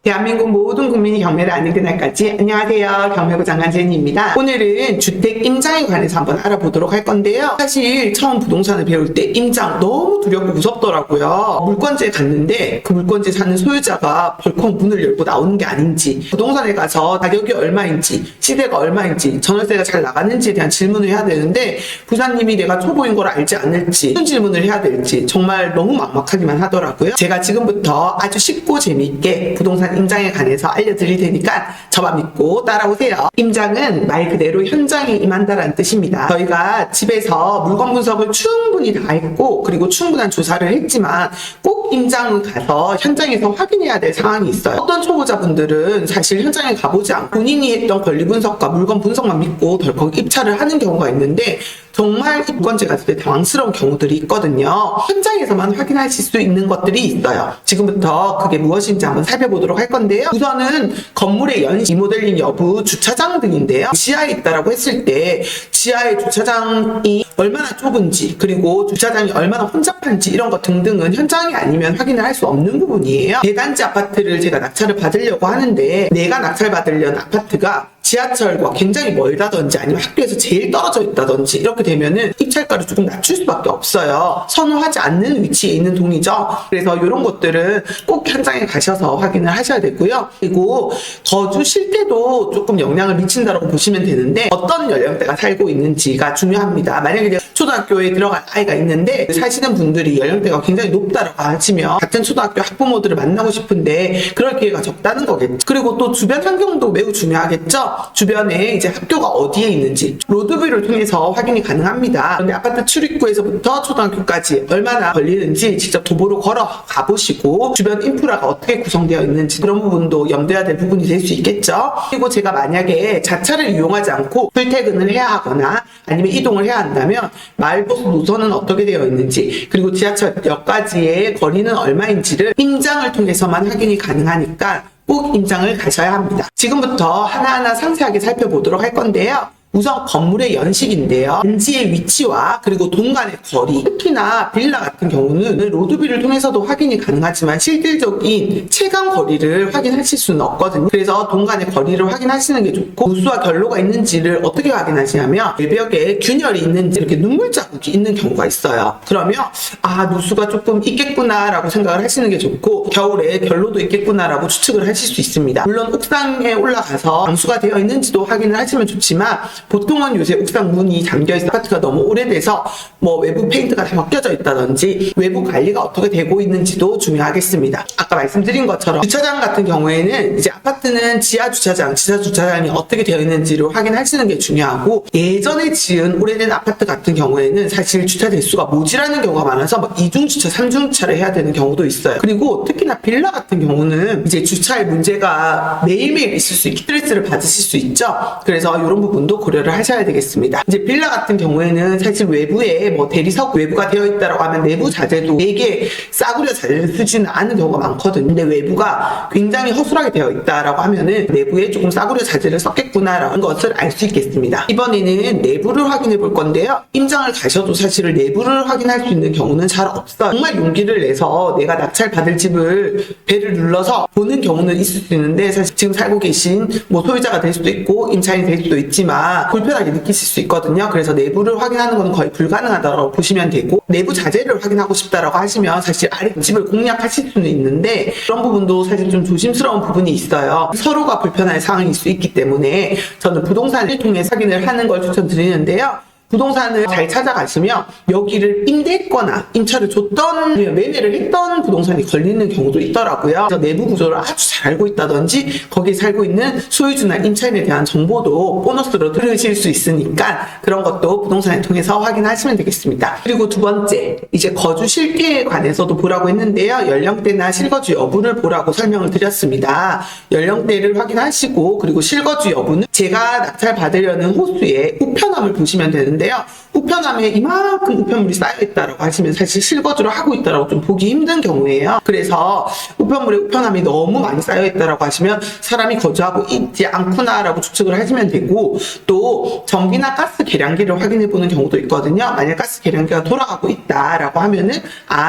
대한민국 모든 국민이 경매를 아는 그날까지. 안녕하세요, 경매부 장한진입니다. 오늘은 주택 임장에 관해서 한번 알아보도록 할 건데요. 사실 처음 부동산을 배울 때 임장 너무 두렵고 무섭더라고요. 물건지에 갔는데 그 물건지 사는 소유자가 벌컥 문을 열고 나오는 게 아닌지, 부동산에 가서 가격이 얼마인지, 시세가 얼마인지, 전월세가 잘 나가는지에 대한 질문을 해야 되는데 부사님이 내가 초보인 걸 알지 않을지, 무슨 질문을 해야 될지 정말 너무 막막하기만 하더라고요. 제가 지금부터 아주 쉽고 재미있게 부동산 임장에 관해서 알려드릴 테니까 저만 믿고 따라오세요. 임장은 말 그대로 현장에 임한다라는 뜻입니다. 저희가 집에서 물건 분석을 충분히 다 했고 그리고 충분한 조사를 했지만 꼭 임장을 가서 현장에서 확인해야 될 상황이 있어요. 어떤 초보자분들은 사실 현장에 가보지 않고 본인이 했던 권리 분석과 물건 분석만 믿고 덜컥 입찰을 하는 경우가 있는데 정말 입건제 갔을 때 당황스러운 경우들이 있거든요. 현장에서만 확인하실 수 있는 것들이 있어요. 지금부터 그게 무엇인지 한번 살펴보도록 할 건데요. 우선은 건물의 연식, 리모델링 여부, 주차장 등인데요. 지하에 있다라고 했을 때 지하의 주차장이 얼마나 좁은지 그리고 주차장이 얼마나 혼잡한지 이런 것 등등은 현장이 아니면 확인을 할 수 없는 부분이에요. 대단지 아파트를 제가 낙찰을 받으려고 하는데 내가 낙찰받으려는 아파트가 지하철과 굉장히 멀다든지 아니면 학교에서 제일 떨어져 있다든지 이렇게 되면은 입찰가를 조금 낮출 수밖에 없어요. 선호하지 않는 위치에 있는 동이죠. 그래서 이런 것들은 꼭 현장에 가셔서 확인을 하셔야 되고요. 그리고 거주실 때도 조금 영향을 미친다고 보시면 되는데 어떤 연령대가 살고 있는지가 중요합니다. 만약에 초등학교에 들어갈 아이가 있는데 사시는 분들이 연령대가 굉장히 높다라고 하시면 같은 초등학교 학부모들을 만나고 싶은데 그럴 기회가 적다는 거겠죠. 그리고 또 주변 환경도 매우 중요하겠죠. 주변에 이제 학교가 어디에 있는지 로드뷰를 통해서 확인이 가능합니다. 그런데 아파트 출입구에서부터 초등학교까지 얼마나 걸리는지 직접 도보로 걸어 가보시고 주변 인프라가 어떻게 구성되어 있는지 그런 부분도 염두해야 될 부분이 될 수 있겠죠. 그리고 제가 만약에 자차를 이용하지 않고 출퇴근을 해야 하거나 아니면 이동을 해야 한다면 마을버스 노선은 어떻게 되어 있는지 그리고 지하철역까지의 거리는 얼마인지를 임장을 통해서만 확인이 가능하니까 꼭 임장을 가셔야 합니다. 지금부터 하나하나 상세하게 살펴보도록 할 건데요. 우선 건물의 연식인데요. 단지의 위치와 그리고 동간의 거리, 특히나 빌라 같은 경우는 로드뷰를 통해서도 확인이 가능하지만 실질적인 체감 거리를 확인하실 수는 없거든요. 그래서 동간의 거리를 확인하시는 게 좋고 누수와 결로가 있는지를 어떻게 확인하시냐면 외벽에 균열이 있는지 이렇게 눈물 자국이 있는 경우가 있어요. 그러면 누수가 조금 있겠구나 라고 생각을 하시는 게 좋고 겨울에 결로도 있겠구나 라고 추측을 하실 수 있습니다. 물론 옥상에 올라가서 방수가 되어 있는지도 확인을 하시면 좋지만 보통은 요새 옥상 문이 잠겨있어 아파트가 너무 오래돼서 외부 페인트가 다 벗겨져 있다든지 외부 관리가 어떻게 되고 있는지도 중요하겠습니다. 아까 말씀드린 것처럼 주차장 같은 경우에는 이제 아파트는 지하 주차장이 어떻게 되어 있는지를 확인하시는 게 중요하고 예전에 지은 오래된 아파트 같은 경우에는 사실 주차 대수가 모자라는 경우가 많아서 2중 주차, 3중 주차를 해야 되는 경우도 있어요. 그리고 특히나 빌라 같은 경우는 이제 주차의 문제가 매일매일 있을 수 있고 스트레스를 받으실 수 있죠. 그래서 이런 부분도 고려를 하셔야 되겠습니다. 이제 빌라 같은 경우에는 사실 외부에 대리석 외부가 되어 있다라고 하면 내부 자재도 되게 싸구려 자재를 쓰지는 않은 경우가 많거든요. 근데 외부가 굉장히 허술하게 되어 있다라고 하면은 내부에 조금 싸구려 자재를 썼겠구나라는 것을 알 수 있겠습니다. 이번에는 내부를 확인해 볼 건데요. 임장을 가셔도 사실 내부를 확인할 수 있는 경우는 잘 없어요. 정말 용기를 내서 내가 낙찰 받을 집을 배를 눌러서 보는 경우는 있을 수 있는데 사실 지금 살고 계신 소유자가 될 수도 있고 임차인이 될 수도 있지만 불편하게 느끼실 수 있거든요. 그래서 내부를 확인하는 건 거의 불가능하다고 보시면 되고 내부 자재를 확인하고 싶다라고 하시면 사실 아랫집을 공략하실 수는 있는데 그런 부분도 사실 좀 조심스러운 부분이 있어요. 서로가 불편할 상황일 수 있기 때문에 저는 부동산을 통해 확인을 하는 걸 추천드리는데요. 부동산을 잘 찾아가시면 여기를 임대했거나 임차를 줬던 매매를 했던 부동산이 걸리는 경우도 있더라고요. 그래서 내부 구조를 아주 잘 알고 있다든지 거기에 살고 있는 소유주나 임차인에 대한 정보도 보너스로 들으실 수 있으니까 그런 것도 부동산을 통해서 확인하시면 되겠습니다. 그리고 두 번째, 이제 거주 실태에 관해서도 보라고 했는데요. 연령대나 실거주 여부를 보라고 설명을 드렸습니다. 연령대를 확인하시고 그리고 실거주 여부는 제가 낙찰 받으려는 호수의 우편함을 보시면 되는데 우편함 우편함에 이만큼 우편물이 쌓여있다라고 하시면 사실 실거주를 하고 있다라고 좀 보기 힘든 경우예요. 그래서 우편함이 너무 많이 쌓여있다라고 하시면 사람이 거주하고 있지 않구나라고 추측을 하시면 되고, 또 전기나 가스 계량기를 확인해보는 경우도 있거든요. 만약 가스 계량기가 돌아가고 있다라고 하면은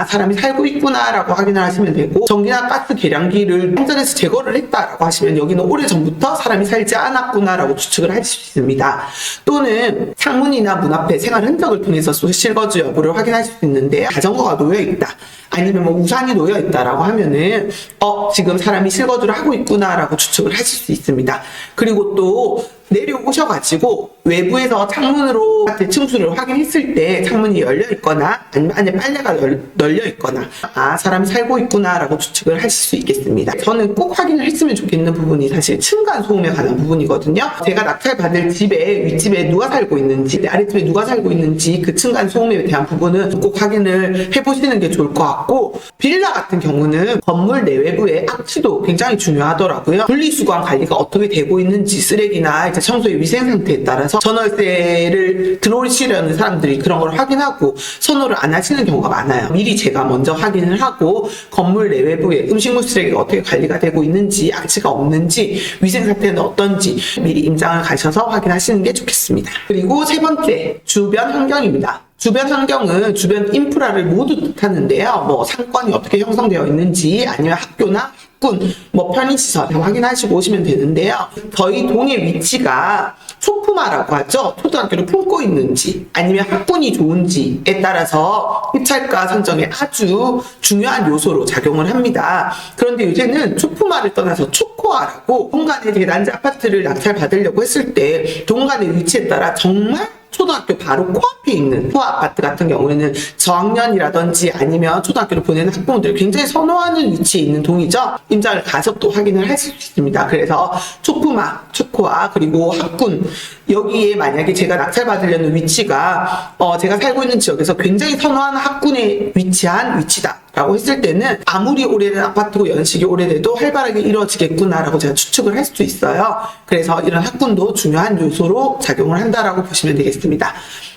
사람이 살고 있구나라고 확인을 하시면 되고, 전기나 가스 계량기를 현장에서 제거를 했다라고 하시면 여기는 오래전부터 사람이 살지 않았구나라고 추측을 할 수 있습니다. 또는 창문이나 문 앞에 생활 흔적을 통해서 실거주 여부를 확인하실 수 있는데요. 자전거가 놓여있다, 아니면 뭐 우산이 놓여있다라고 하면은 지금 사람이 실거주를 하고 있구나라고 추측을 하실 수 있습니다. 그리고 또 내려오셔가지고 외부에서 창문으로 층수를 확인했을 때 창문이 열려있거나 아니면 안에 빨래가 널려있거나 사람이 살고 있구나라고 추측을 하실 수 있겠습니다. 저는 꼭 확인을 했으면 좋겠는 부분이 사실 층간소음에 관한 부분이거든요. 제가 낙찰받을 집에 윗집에 누가 살고 있는지, 아랫집에 누가 살고 있는지 그 층간소음에 대한 부분은 꼭 확인을 해보시는 게 좋을 것 같고, 빌라 같은 경우는 건물 내외부의 악취도 굉장히 중요하더라고요. 분리수거함 관리가 어떻게 되고 있는지, 쓰레기나 이제 청소의 위생 상태에 따라서 전월세를 들어오시려는 사람들이 그런 걸 확인하고 선호를 안 하시는 경우가 많아요. 미리 제가 먼저 확인을 하고 건물 내외부에 음식물 쓰레기가 어떻게 관리가 되고 있는지, 악취가 없는지, 위생 상태는 어떤지 미리 임장을 가셔서 확인하시는 게 좋겠습니다. 그리고 세 번째, 주변 환경입니다. 주변 환경은 주변 인프라를 모두 뜻하는데요. 뭐 상권이 어떻게 형성되어 있는지, 아니면 학교나 학군, 뭐 편의시설 확인하시고 오시면 되는데요. 저희 동의 위치가 초품화라고 하죠. 초등학교를 품고 있는지 아니면 학군이 좋은지에 따라서 입찰가 선정에 아주 중요한 요소로 작용을 합니다. 그런데 요새는 초품화를 떠나서 초코화라고 동간의 대단지 아파트를 낙찰받으려고 했을 때 동간의 위치에 따라 정말 초등학교 바로 코앞에 있는 소아파트 같은 경우에는 저학년이라든지 아니면 초등학교를 보내는 학부모들이 굉장히 선호하는 위치에 있는 동이죠. 임장을 가서 또 확인을 하실 수 있습니다. 그래서 초품화, 초코화, 그리고 학군, 여기에 만약에 제가 낙찰받으려는 위치가 제가 살고 있는 지역에서 굉장히 선호하는 학군에 위치한 위치다 라고 했을 때는 아무리 오래된 아파트고 연식이 오래돼도 활발하게 이루어지겠구나라고 제가 추측을 할 수도 있어요. 그래서 이런 학군도 중요한 요소로 작용을 한다라고 보시면 되겠습니다.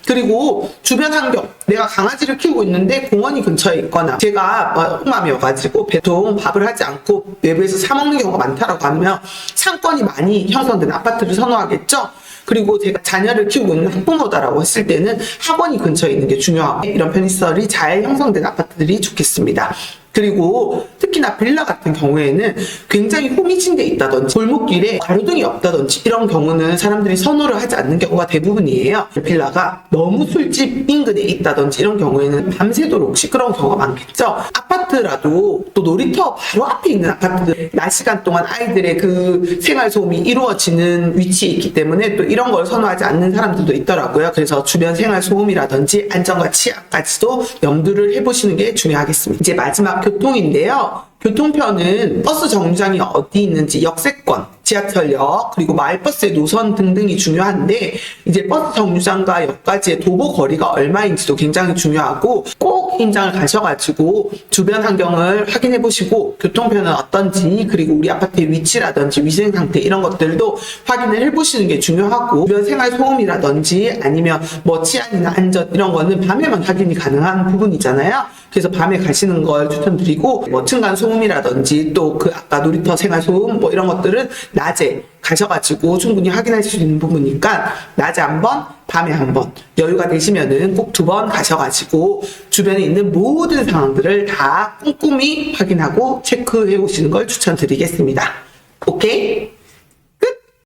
그리고 주변 환경, 내가 강아지를 키우고 있는데 공원이 근처에 있거나 제가 홍맘이어가지고 보통 밥을 하지 않고 외부에서 사 먹는 경우가 많다라고 하면 상권이 많이 형성된 아파트를 선호하겠죠. 그리고 제가 자녀를 키우고 있는 학부모다라고 했을 때는 학원이 근처에 있는 게 중요하고, 이런 편의시설이 잘 형성된 아파트들이 좋겠습니다. 그리고 특히나 빌라 같은 경우에는 굉장히 호미진데 있다든지 골목길에 가로등이 없다든지 이런 경우는 사람들이 선호를 하지 않는 경우가 대부분이에요. 빌라가 너무 술집 인근에 있다든지 이런 경우에는 밤새도록 시끄러운 경우가 많겠죠. 아파트라도 또 놀이터 바로 앞에 있는 아파트들, 낮 시간 동안 아이들의 그 생활소음이 이루어지는 위치에 있기 때문에 또 이런 걸 선호하지 않는 사람들도 있더라고요. 그래서 주변 생활소음이라든지 안전과 치안까지도 염두를 해보시는 게 중요하겠습니다. 이제 마지막 교통인데요. 교통편은 버스 정류장이 어디 있는지, 역세권, 지하철역, 그리고 마을버스의 노선 등등이 중요한데, 이제 버스 정류장과 역까지의 도보 거리가 얼마인지도 굉장히 중요하고, 꼭 임장을 가셔가지고 주변 환경을 확인해 보시고 교통편은 어떤지, 그리고 우리 아파트의 위치라든지 위생 상태 이런 것들도 확인을 해보시는 게 중요하고, 주변 생활 소음이라든지 아니면 뭐 치안이나 안전 이런 거는 밤에만 확인이 가능한 부분이잖아요. 그래서 밤에 가시는 걸 추천드리고, 뭐 층간 소음이라든지 또 그 아까 놀이터 생활 소음 뭐 이런 것들은 낮에 가셔가지고 충분히 확인하실 수 있는 부분이니까 낮에 한 번, 밤에 한 번, 여유가 되시면은 꼭 2번 가셔가지고 주변에 있는 모든 상황들을 다 꼼꼼히 확인하고 체크해 오시는 걸 추천드리겠습니다. 오케이?